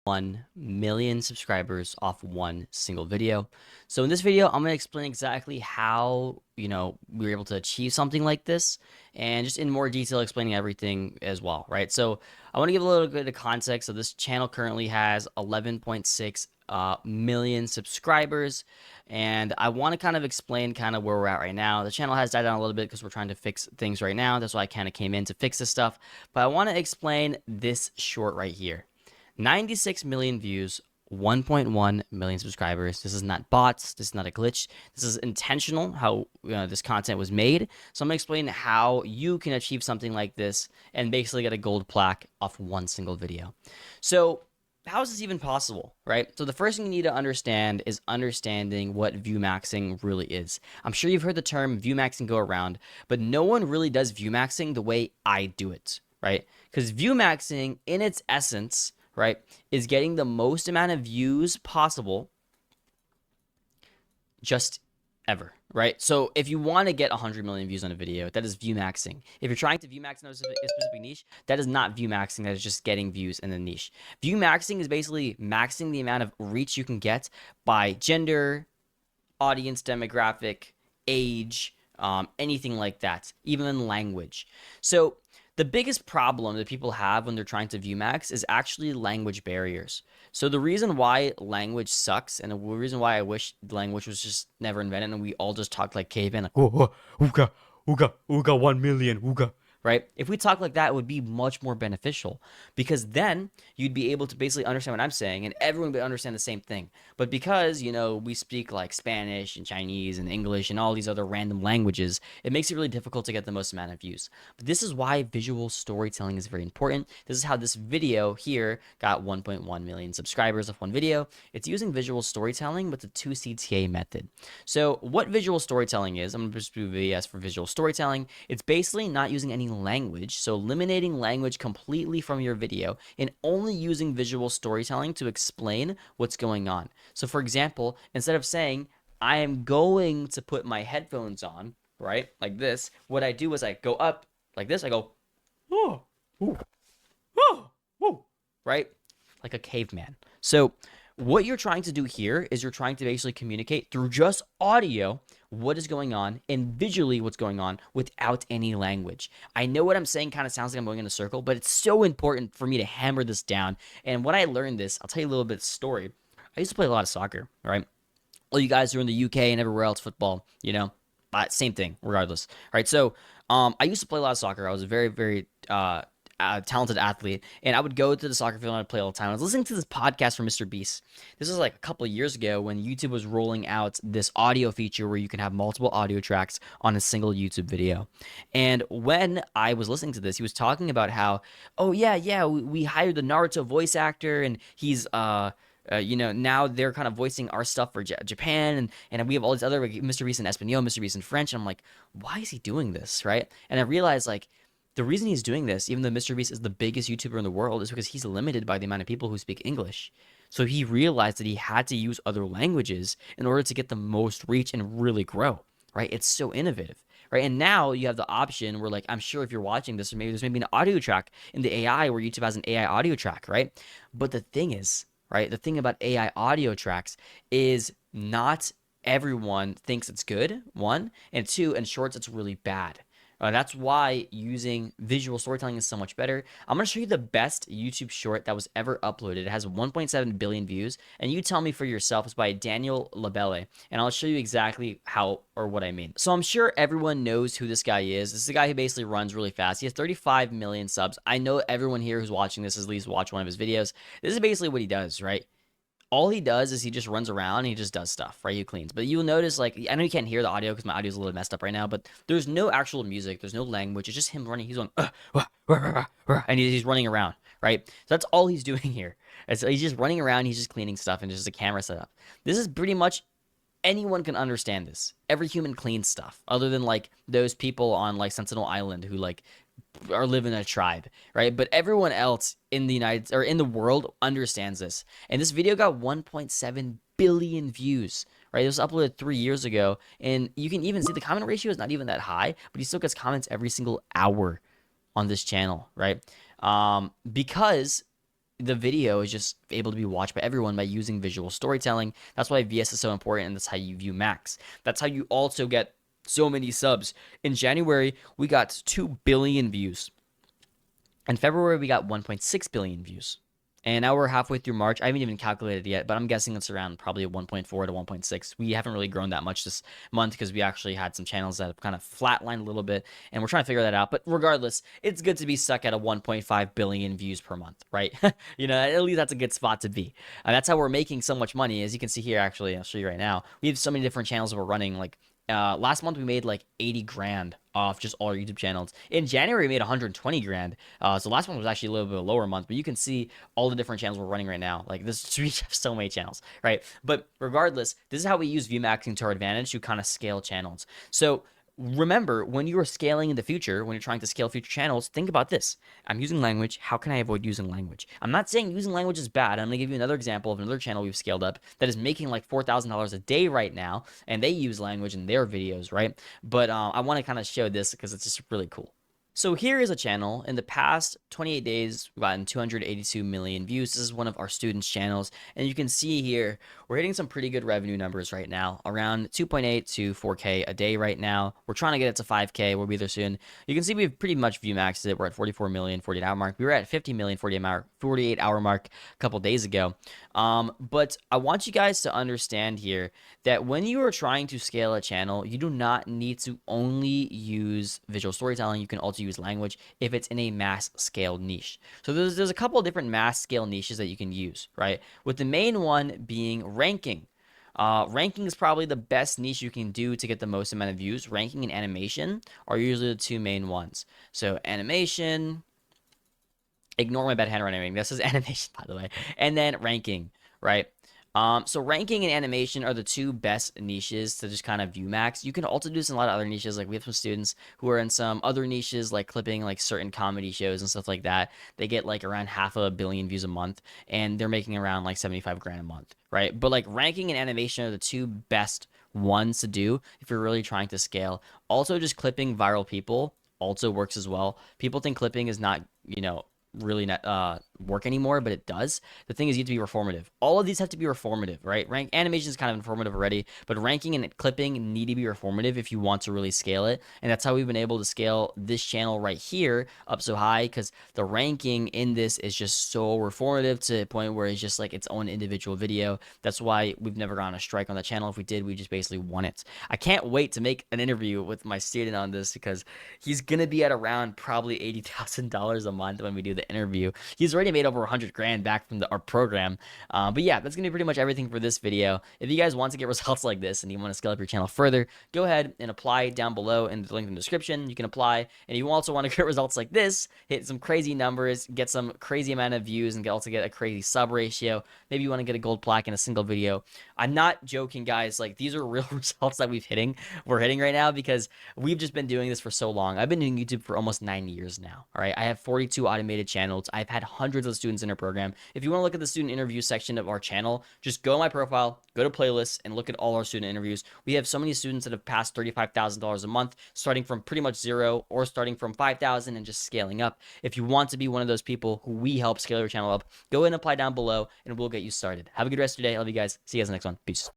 1 million subscribers off one single video. So in this video, I'm going to explain exactly how, we were able to achieve something like this and just in more detail explaining everything as well, right? So I want to give a little bit of context. So this channel currently has 11.6 million subscribers, and I want to kind of explain kind of where we're at right now. The channel has died down a little bit because we're trying to fix things right now. That's why I kind of came in to fix this stuff. But I want to explain this short right here. 96 million views, 1.1 million subscribers. This is not bots. This is not a glitch. This is intentional how this content was made. So I'm going to explain how you can achieve something like this and basically get a gold plaque off one single video. So how is this even possible, right? So the first thing you need to understand is understanding what view maxing really is. I'm sure you've heard the term view maxing go around, but no one really does view maxing the way I do it, right? Because view maxing in its essence, right, is getting the most amount of views possible just ever, right? So if you want to get 100 million views on a video, that is view maxing. If you're trying to view max in a specific niche, that is not view maxing. That is just getting views in the niche. View maxing is basically maxing the amount of reach you can get by gender, audience demographic, age, anything like that, even in language. So the biggest problem that people have when they're trying to view max is actually language barriers. So the reason why language sucks, and the reason why I wish language was just never invented and we all just talked like cavemen, like ooga, ooga, ooga, 1 million, ooga, right? If we talk like that, it would be much more beneficial because then you'd be able to basically understand what I'm saying and everyone would understand the same thing. But because, we speak like Spanish and Chinese and English and all these other random languages, it makes it really difficult to get the most amount of views. But this is why visual storytelling is very important. This is how this video here got 1.1 million subscribers of one video. It's using visual storytelling with the 2CTA method. So what visual storytelling is, I'm going to just do VS for visual storytelling. It's basically not using any language, so eliminating language completely from your video and only using visual storytelling to explain what's going on. So for example, instead of saying, I am going to put my headphones on, right, like this, what I do is I go up like this, I go, oh, ooh, oh, oh, right, like a caveman. So what you're trying to do here is you're trying to basically communicate through just audio what is going on and visually what's going on without any language. I know what I'm saying kind of sounds like I'm going in a circle, but it's so important for me to hammer this down. And when I learned this, I'll tell you a little bit of story. I used to play a lot of soccer, right? All you guys who are in the UK and everywhere else, football, same thing, regardless, right? So I used to play a lot of soccer. I was a very, very talented athlete, and I would go to the soccer field and I'd play all the time. I was listening to this podcast from Mr. Beast. This was like a couple of years ago when YouTube was rolling out this audio feature where you can have multiple audio tracks on a single YouTube video. And when I was listening to this, he was talking about how, oh yeah, we hired the Naruto voice actor, and he's now they're kind of voicing our stuff for Japan, and we have all these other, like, Mr. Beast in Espanol, Mr. Beast in French, and I'm like, why is he doing this, right? And I realized, like, the reason he's doing this, even though Mr. Beast is the biggest YouTuber in the world, is because he's limited by the amount of people who speak English. So he realized that he had to use other languages in order to get the most reach and really grow, right? It's so innovative, right? And now you have the option where, like, I'm sure if you're watching this, or maybe there's maybe an audio track in the AI where YouTube has an AI audio track, right? But the thing is, right, the thing about AI audio tracks is not everyone thinks it's good, one, and two, in shorts, it's really bad. That's why using visual storytelling is so much better. I'm going to show you the best YouTube short that was ever uploaded. It has 1.7 billion views, and you tell me for yourself. It's by Daniel Labelle, and I'll show you exactly how or what I mean. So I'm sure everyone knows who this guy is. This is the guy who basically runs really fast. He has 35 million subs. I know everyone here who's watching this has at least watched one of his videos. This is basically what he does, right? All he does is he just runs around and he just does stuff, right? He cleans. But you'll notice, like, I know you can't hear the audio because my audio is a little messed up right now, but there's no actual music. There's no language. It's just him running. He's going, and he's running around, right? So that's all he's doing here. So he's just running around. He's just cleaning stuff and just a camera setup. This is pretty much, anyone can understand this. Every human cleans stuff other than, like, those people on, like, Sentinel Island who, like, are living in a tribe, right? But everyone else in the in the world understands this. And this video got 1.7 billion views, right? It was uploaded 3 years ago, and you can even see the comment ratio is not even that high, but he still gets comments every single hour on this channel, right? Because the video is just able to be watched by everyone by using visual storytelling. That's why VS is so important, and that's how you view max. That's how you also get so many subs. In January, we got 2 billion views. In February, we got 1.6 billion views. And now we're halfway through March. I haven't even calculated yet, but I'm guessing it's around probably 1.4 to 1.6. We haven't really grown that much this month because we actually had some channels that have kind of flatlined a little bit, and we're trying to figure that out. But regardless, it's good to be stuck at a 1.5 billion views per month, right? At least that's a good spot to be. And that's how we're making so much money. As you can see here, actually, I'll show you right now. We have so many different channels that we're running. Like last month, we made like 80 grand off just all our YouTube channels. In January, we made 120 grand. So last one was actually a little bit lower month, but you can see all the different channels we're running right now. Like this, we have so many channels, right? But regardless, this is how we use VMAXing to our advantage to kind of scale channels. So remember, when you are scaling in the future, when you're trying to scale future channels, think about this. I'm using language. How can I avoid using language? I'm not saying using language is bad. I'm going to give you another example of another channel we've scaled up that is making like $4,000 a day right now, and they use language in their videos, right? But I want to kind of show this because it's just really cool. So here is a channel. In the past 28 days, we've gotten 282 million views. This is one of our students' channels. And you can see here, we're hitting some pretty good revenue numbers right now, around 2.8 to 4K a day right now. We're trying to get it to 5K. We'll be there soon. You can see we've pretty much view maxed it. We're at 44 million, 48-hour mark. We were at 50 million, 48-hour mark a couple days ago. But I want you guys to understand here that when you are trying to scale a channel, you do not need to only use visual storytelling. You can also use language if it's in a mass scale niche. So there's a couple of different mass scale niches that you can use, right? With the main one being ranking. Ranking is probably the best niche you can do to get the most amount of views. Ranking and animation are usually the two main ones. So animation, ignore my bad handwriting. This is animation, by the way. And then ranking, right? So ranking and animation are the two best niches to just kind of view max. You can also do this in a lot of other niches. Like we have some students who are in some other niches, like clipping like certain comedy shows and stuff like that. They get like around 500 million views a month, and they're making around like 75 grand a month, right? But like ranking and animation are the two best ones to do if you're really trying to scale. Also, just clipping viral people also works as well. People think clipping is not, really not work anymore, but it does. The thing is, you have to be reformative. All of these have to be reformative, right? Animation is kind of informative already, but ranking and clipping need to be reformative if you want to really scale it. And that's how we've been able to scale this channel right here up so high, because the ranking in this is just so reformative to the point where it's just like its own individual video. That's why we've never gone on a strike on the channel. If we did, we just basically won it. I can't wait to make an interview with my student on this, because he's gonna be at around probably $80,000 a month when we do the interview. He's already made over 100 grand back from our program. But yeah, that's gonna be pretty much everything for this video. If you guys want to get results like this and you want to scale up your channel further, go ahead and apply down below in the link in the description. You can apply, and if you also want to get results like this, hit some crazy numbers, get some crazy amount of views, and also get a crazy sub ratio. Maybe you want to get a gold plaque in a single video. I'm not joking, guys. Like, these are real results that we're hitting right now, because we've just been doing this for so long. I've been doing YouTube for almost 9 years now. All right, I have 42 automated channels. I've had hundreds of students in our program. If you want to look at the student interview section of our channel, just go to my profile, go to playlists, and look at all our student interviews. We have so many students that have passed $35,000 a month, starting from pretty much zero or starting from 5,000 and just scaling up. If you want to be one of those people who we help scale your channel up, go ahead and apply down below, and we'll get you started. Have a good rest of your day. I love you guys. See you guys in the next one. Peace.